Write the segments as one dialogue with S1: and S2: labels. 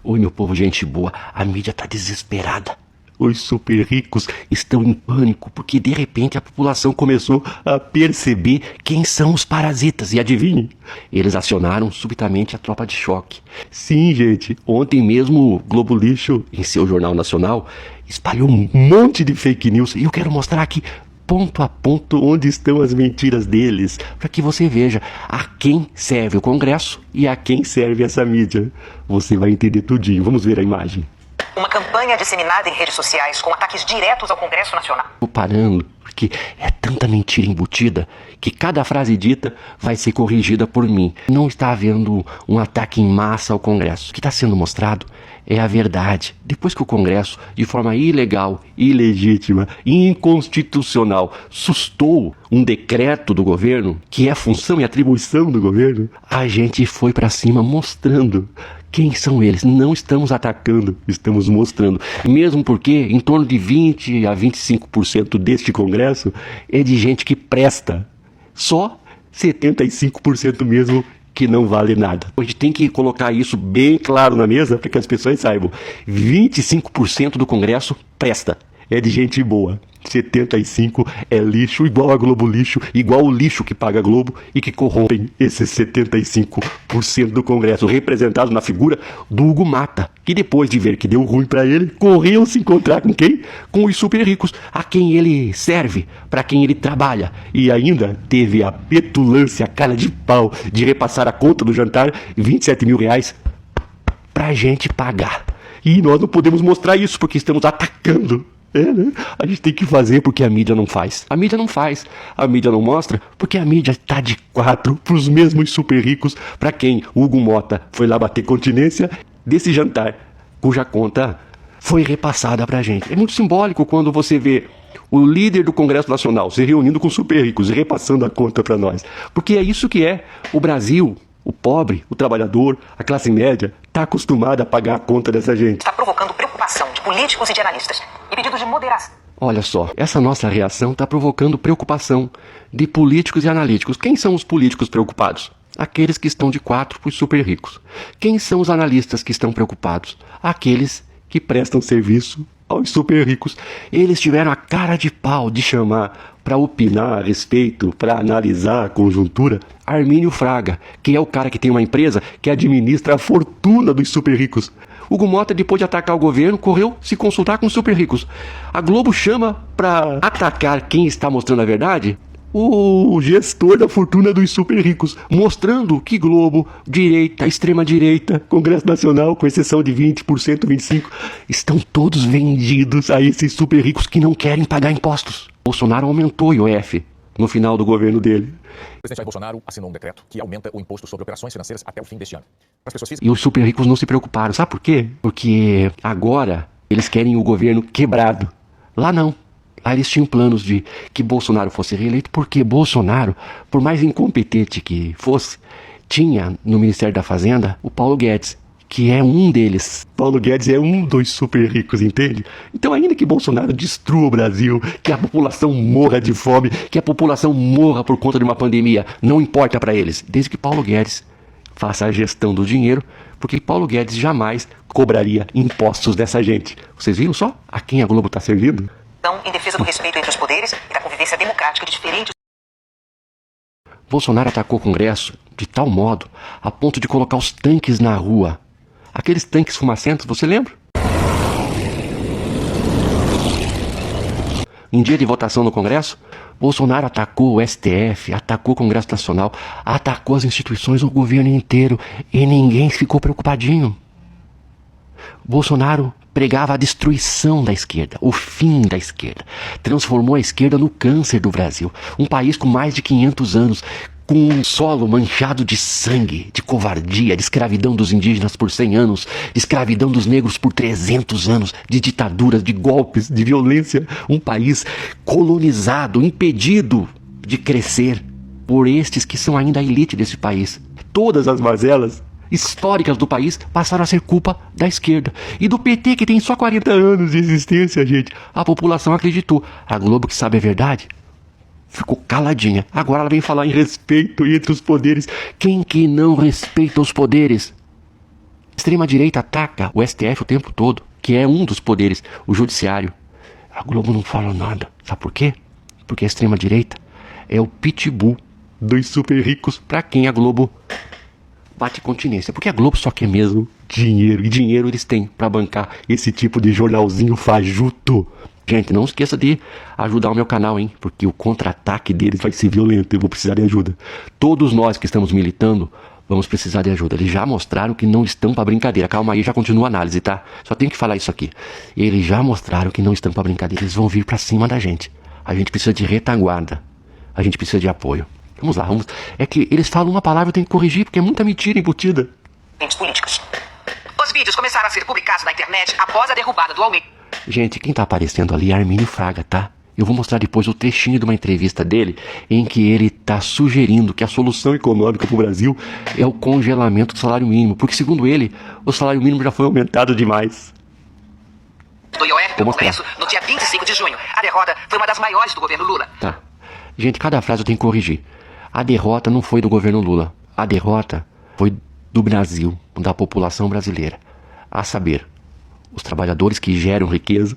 S1: Oi, meu povo, gente boa, a mídia tá desesperada. Os super ricos estão em pânico porque de repente a população começou a perceber quem são os parasitas. E adivinhe, eles acionaram subitamente a tropa de choque. Sim, gente, ontem mesmo o Globo Lixo, em seu jornal nacional, espalhou um monte de fake news. E eu quero mostrar aqui, ponto a ponto, onde estão as mentiras deles, para que você veja a quem serve o Congresso e a quem serve essa mídia. Você vai entender tudinho. Vamos ver a imagem.
S2: Uma campanha disseminada em redes sociais com ataques diretos ao Congresso Nacional.
S1: Estou parando, porque é tanta mentira embutida que cada frase dita vai ser corrigida por mim. Não está havendo um ataque em massa ao Congresso. O que está sendo mostrado é a verdade. Depois que o Congresso, de forma ilegal, ilegítima, inconstitucional, sustou um decreto do governo, que é a função e atribuição do governo, a gente foi para cima mostrando quem são eles. Não estamos atacando, estamos mostrando. Mesmo porque em torno de 20 a 25% deste Congresso é de gente que presta. Só 75% mesmo que não vale nada. A gente tem que colocar isso bem claro na mesa para que as pessoas saibam. 25% do Congresso presta. É de gente boa. 75% é lixo, igual a Globo Lixo, igual o lixo que paga a Globo e que corrompem esses 75% do Congresso, representado na figura do Hugo Mata, que depois de ver que deu ruim para ele, correu se encontrar com quem? Com os super ricos, a quem ele serve, para quem ele trabalha, e ainda teve a petulância, a cara de pau de repassar a conta do jantar, 27 mil reais, pra gente pagar. E nós não podemos mostrar isso porque estamos atacando. Né? A gente tem que fazer porque a mídia não faz. A mídia não faz, a mídia não mostra, porque a mídia tá de quatro pros mesmos super ricos para quem Hugo Mota foi lá bater continência desse jantar, cuja conta foi repassada pra gente. É muito simbólico quando você vê o líder do Congresso Nacional se reunindo com super ricos e repassando a conta para nós. Porque é isso que é o Brasil. O pobre, o trabalhador, a classe média, está acostumado a pagar a conta dessa gente.
S2: Está provocando preocupação de políticos e de analistas e pedidos de moderação.
S1: Olha só, essa nossa reação está provocando preocupação de políticos e analíticos. Quem são os políticos preocupados? Aqueles que estão de quatro para os super ricos. Quem são os analistas que estão preocupados? Aqueles que prestam serviço aos super ricos. Eles tiveram a cara de pau de chamar para opinar a respeito, para analisar a conjuntura, Armínio Fraga, que é o cara que tem uma empresa que administra a fortuna dos super ricos. Hugo Mota, depois de atacar o governo, correu se consultar com os super ricos. A Globo chama para atacar quem está mostrando a verdade? O gestor da fortuna dos super ricos, mostrando que Globo, direita, extrema-direita, Congresso Nacional, com exceção de 20%, 25%, estão todos vendidos a esses super ricos que não querem pagar impostos. Bolsonaro aumentou o IOF no final do governo dele.
S3: O presidente Jair Bolsonaro assinou um decreto que aumenta o imposto sobre operações financeiras até o fim deste ano. As pessoas físicas...
S1: E os super ricos não se preocuparam. Sabe por quê? Porque agora eles querem o governo quebrado. Lá não. Lá eles tinham planos de que Bolsonaro fosse reeleito, porque Bolsonaro, por mais incompetente que fosse, tinha no Ministério da Fazenda o Paulo Guedes, que é um deles. Paulo Guedes é um dos super ricos, entende? Então, ainda que Bolsonaro destrua o Brasil, que a população morra de fome, que a população morra por conta de uma pandemia, não importa para eles, desde que Paulo Guedes faça a gestão do dinheiro, porque Paulo Guedes jamais cobraria impostos dessa gente. Vocês viram só a quem a Globo está servindo?
S2: Então, em defesa do respeito entre os poderes e da convivência democrática de diferentes...
S1: Bolsonaro atacou o Congresso de tal modo, a ponto de colocar os tanques na rua. Aqueles tanques fumacentos, você lembra? Em dia de votação no Congresso, Bolsonaro atacou o STF, atacou o Congresso Nacional, atacou as instituições, o governo inteiro, e ninguém ficou preocupadinho. Bolsonaro pregava a destruição da esquerda, o fim da esquerda. Transformou a esquerda no câncer do Brasil. Um país com mais de 500 anos, com um solo manchado de sangue, de covardia, de escravidão dos indígenas por 100 anos, de escravidão dos negros por 300 anos, de ditaduras, de golpes, de violência. Um país colonizado, impedido de crescer por estes que são ainda a elite desse país. Todas as mazelas históricas do país passaram a ser culpa da esquerda. E do PT, que tem só 40 anos de existência, gente. A população acreditou. A Globo, que sabe a verdade, ficou caladinha. Agora ela vem falar em respeito entre os poderes. Quem que não respeita os poderes? Extrema-direita ataca o STF o tempo todo, que é um dos poderes, o judiciário. A Globo não fala nada. Sabe por quê? Porque a extrema-direita é o pitbull dos super ricos para quem a Globo bate continência. Porque a Globo só quer mesmo dinheiro. E dinheiro eles têm para bancar esse tipo de jornalzinho fajuto. Gente, não esqueça de ajudar o meu canal, hein? Porque o contra-ataque deles vai ser violento. Eu vou precisar de ajuda. Todos nós que estamos militando vamos precisar de ajuda. Eles já mostraram que não estão pra brincadeira. Calma aí, já continua a análise, tá? Só tenho que falar isso aqui. Eles já mostraram que não estão pra brincadeira. Eles vão vir pra cima da gente. A gente precisa de retaguarda. A gente precisa de apoio. Vamos lá, vamos. É que eles falam uma palavra, eu tenho que corrigir, porque é muita mentira embutida.
S2: Políticos. Os vídeos começaram a ser publicados na internet após a derrubada do Almeida.
S1: Gente, quem tá aparecendo ali é Armínio Fraga, tá? Eu vou mostrar depois o trechinho de uma entrevista dele em que ele tá sugerindo que a solução econômica pro Brasil é o congelamento do salário mínimo. Porque, segundo ele, o salário mínimo já foi aumentado demais.
S2: Do IOF pelo Congresso no dia 25 de junho. A derrota foi uma das maiores do governo Lula.
S1: Tá. Gente, cada frase eu tenho que corrigir. A derrota não foi do governo Lula. A derrota foi do Brasil, da população brasileira. A saber, os trabalhadores que geram riqueza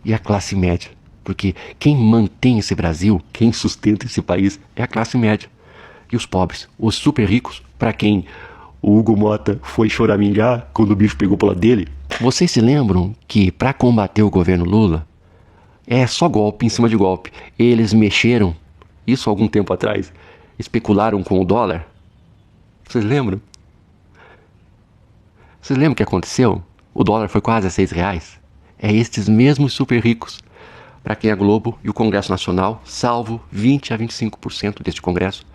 S1: e a classe média. Porque quem mantém esse Brasil, quem sustenta esse país é a classe média. E os pobres, os super ricos, para quem o Hugo Mota foi choramingar quando o bicho pegou pro lado dele. Vocês se lembram que para combater o governo Lula, é só golpe em cima de golpe. Eles mexeram, isso há algum tempo atrás, especularam com o dólar. Vocês lembram? Vocês lembram o que aconteceu? O dólar foi quase a R$6. É estes mesmos super ricos para quem a Globo e o Congresso Nacional, salvo 20 a 25% deste Congresso,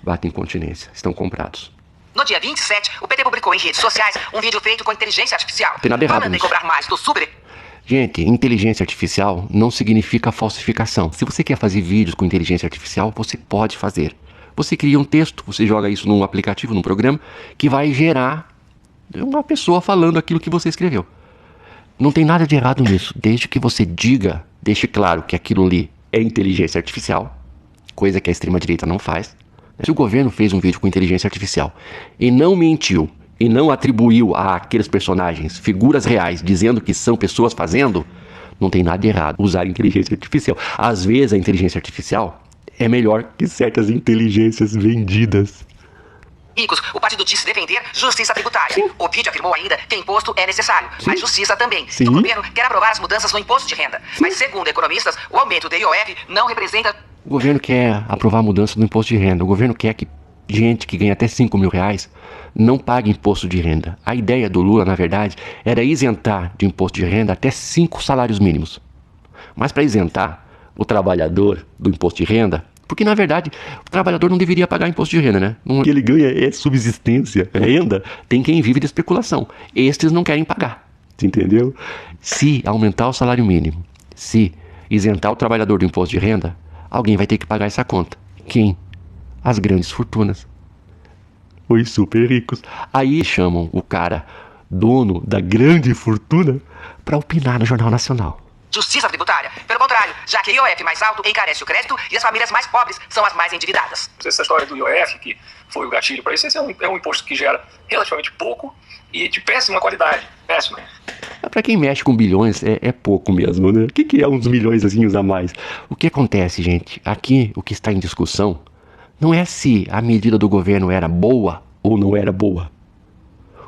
S1: batem continência, estão comprados.
S2: No dia 27, o PT publicou em redes sociais um vídeo feito com inteligência artificial.
S1: Tem nada errado
S2: falando em
S1: nisso.
S2: cobrar mais do super...
S1: Gente, inteligência artificial não significa falsificação. Se você quer fazer vídeos com inteligência artificial, você pode fazer. Você cria um texto, você joga isso num aplicativo, num programa, que vai gerar uma pessoa falando aquilo que você escreveu. Não tem nada de errado nisso, desde que você diga, deixe claro que aquilo ali é inteligência artificial, coisa que a extrema-direita não faz. Se o governo fez um vídeo com inteligência artificial e não mentiu, e não atribuiu àqueles personagens figuras reais, dizendo que são pessoas fazendo, não tem nada de errado usar inteligência artificial. Às vezes a inteligência artificial é melhor que certas inteligências vendidas.
S2: Ricos, o partido disse defender justiça tributária. Sim. O vídeo afirmou ainda que imposto é necessário, sim, mas justiça também. Sim. O governo quer aprovar as mudanças no imposto de renda. Sim. Mas segundo economistas, o aumento do IOF não representa...
S1: O governo quer aprovar a mudança do imposto de renda. O governo quer que gente que ganha até R$5.000 não pague imposto de renda. A ideia do Lula, na verdade, era isentar de imposto de renda até 5 salários mínimos. Mas para isentar o trabalhador do imposto de renda, porque na verdade o trabalhador não deveria pagar imposto de renda, né? O que ele ganha é subsistência, renda, tem quem vive de especulação. Estes não querem pagar, entendeu? Se aumentar o salário mínimo, se isentar o trabalhador do imposto de renda, alguém vai ter que pagar essa conta. Quem? As grandes fortunas. Os super ricos. Aí chamam o cara dono da grande fortuna para opinar no Jornal Nacional.
S2: Justiça tributária. Pelo contrário, já que o IOF mais alto encarece o crédito e as famílias mais pobres são as mais endividadas.
S4: Essa história do IOF, que foi o gatilho para isso, esse é um imposto que gera relativamente pouco e de péssima qualidade. Péssima.
S1: Para quem mexe com bilhões, é pouco mesmo, né? O que é uns milhões a mais? O que acontece, gente? Aqui, o que está em discussão não é se a medida do governo era boa ou não era boa.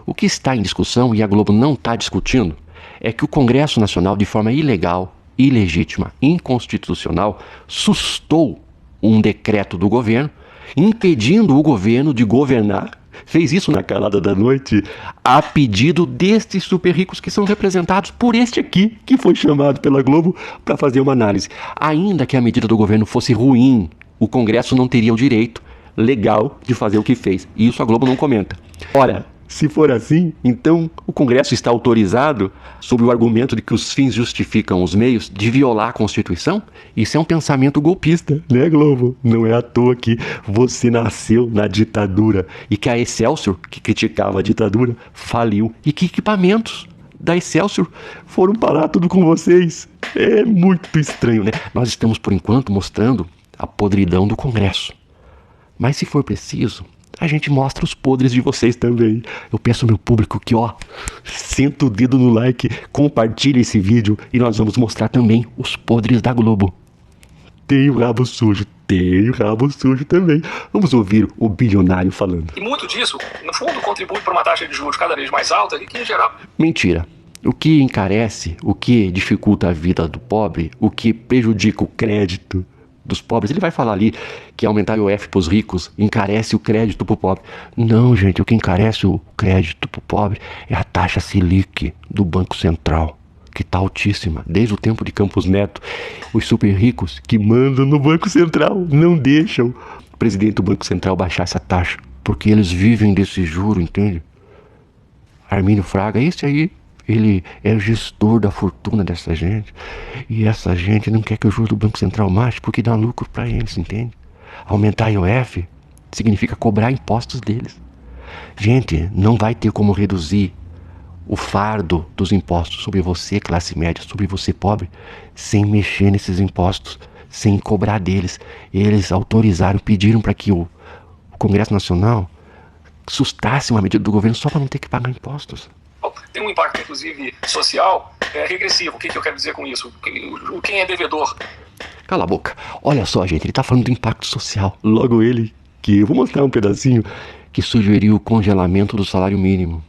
S1: O que está em discussão, e a Globo não está discutindo, é que o Congresso Nacional, de forma ilegal, ilegítima, inconstitucional, sustou um decreto do governo, impedindo o governo de governar. Fez isso na calada da noite, a pedido destes super ricos que são representados por este aqui, que foi chamado pela Globo para fazer uma análise. Ainda que a medida do governo fosse ruim, o Congresso não teria o direito legal de fazer o que fez. E isso a Globo não comenta. Ora, se for assim, então o Congresso está autorizado, sob o argumento de que os fins justificam os meios, de violar a Constituição? Isso é um pensamento golpista, né, Globo? Não é à toa que você nasceu na ditadura e que a Excelsior, que criticava a ditadura, faliu. E que equipamentos da Excelsior foram parar tudo com vocês? É muito estranho, né? Nós estamos, por enquanto, mostrando a podridão do Congresso. Mas se for preciso, a gente mostra os podres de vocês também. Eu peço ao meu público que, ó, senta o dedo no like, compartilha esse vídeo e nós vamos mostrar também os podres da Globo. Tem o rabo sujo também. Vamos ouvir o bilionário falando.
S4: E muito disso, no fundo, contribui para uma taxa de juros cada vez mais alta e que, em geral...
S1: Mentira. O que encarece, o que dificulta a vida do pobre, o que prejudica o crédito dos pobres, ele vai falar ali que aumentar o IOF para os ricos encarece o crédito para o pobre. Não, gente, o que encarece o crédito para o pobre é a taxa Selic do Banco Central, que está altíssima, desde o tempo de Campos Neto. Os super ricos que mandam no Banco Central não deixam o presidente do Banco Central baixar essa taxa, porque eles vivem desse juro, entende? Armínio Fraga, esse aí, ele é o gestor da fortuna dessa gente, e essa gente não quer que o juro do Banco Central baixe, porque dá lucro para eles, entende? Aumentar a IOF significa cobrar impostos deles. Gente, não vai ter como reduzir o fardo dos impostos sobre você, classe média, sobre você, pobre, sem mexer nesses impostos, sem cobrar deles. Eles autorizaram, pediram para que o Congresso Nacional sustasse uma medida do governo só para não ter que pagar impostos.
S4: Tem um impacto, inclusive, social regressivo. O que eu quero dizer com isso? Quem é devedor?
S1: Cala a boca. Olha só, gente, ele tá falando do impacto social. Logo ele, que eu vou mostrar um pedacinho, que sugeriu o congelamento do salário mínimo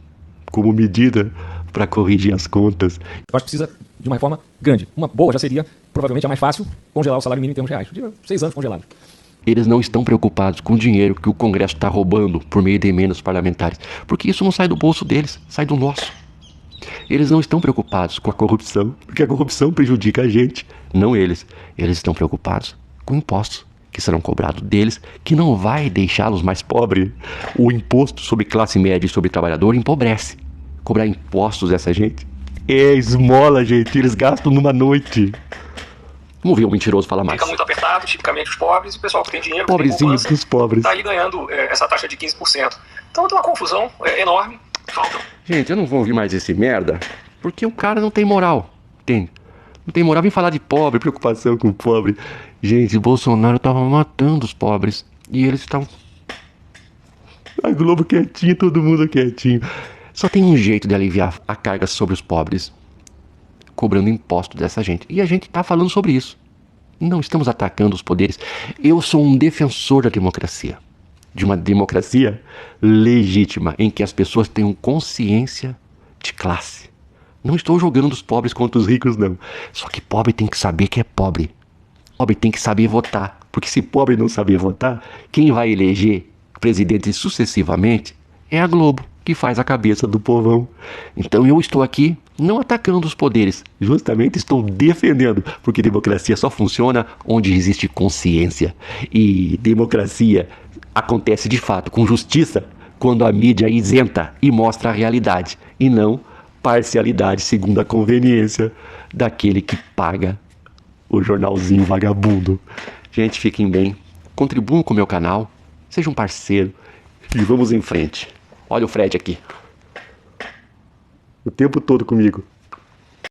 S1: como medida para corrigir as contas.
S3: Eu acho que precisa de uma reforma grande. Uma boa já seria, provavelmente, a mais fácil, congelar o salário mínimo em termos reais. De 6 anos congelado.
S1: Eles não estão preocupados com o dinheiro que o Congresso está roubando por meio de emendas parlamentares, porque isso não sai do bolso deles, sai do nosso. Eles não estão preocupados com a corrupção, porque a corrupção prejudica a gente, não eles. Eles estão preocupados com impostos que serão cobrados deles, que não vai deixá-los mais pobres. O imposto sobre classe média e sobre trabalhador empobrece. Cobrar impostos dessa gente é esmola, gente. Eles gastam numa noite. Vamos ver o mentiroso falar mais.
S4: Fica muito apertado, tipicamente os pobres, e o pessoal que tem dinheiro,
S1: Pobrezinhos dos pobres.
S4: está aí ganhando essa taxa de 15%. Então tem uma confusão enorme. Falta.
S1: Gente, eu não vou ouvir mais esse merda, porque o cara não tem moral, entende? Não tem moral, vem falar de pobre, preocupação com o pobre. Gente, Bolsonaro tava matando os pobres, e eles estão... A Globo quietinha, todo mundo quietinho. Só tem um jeito de aliviar a carga sobre os pobres, cobrando imposto dessa gente. E a gente tá falando sobre isso. Não estamos atacando os poderes. Eu sou um defensor da democracia. De uma democracia legítima, em que as pessoas tenham consciência de classe. Não estou jogando os pobres contra os ricos, não. Só que pobre tem que saber que é pobre. Pobre tem que saber votar. Porque se pobre não saber votar, quem vai eleger presidente sucessivamente é a Globo, que faz a cabeça do povão. Então eu estou aqui não atacando os poderes, justamente estou defendendo, porque democracia só funciona onde existe consciência. E democracia acontece de fato com justiça quando a mídia isenta e mostra a realidade, e não parcialidade segundo a conveniência daquele que paga o jornalzinho vagabundo. Gente, fiquem bem, contribuam com o meu canal, sejam um parceiro e vamos em frente. Olha o Fred aqui. O tempo todo comigo.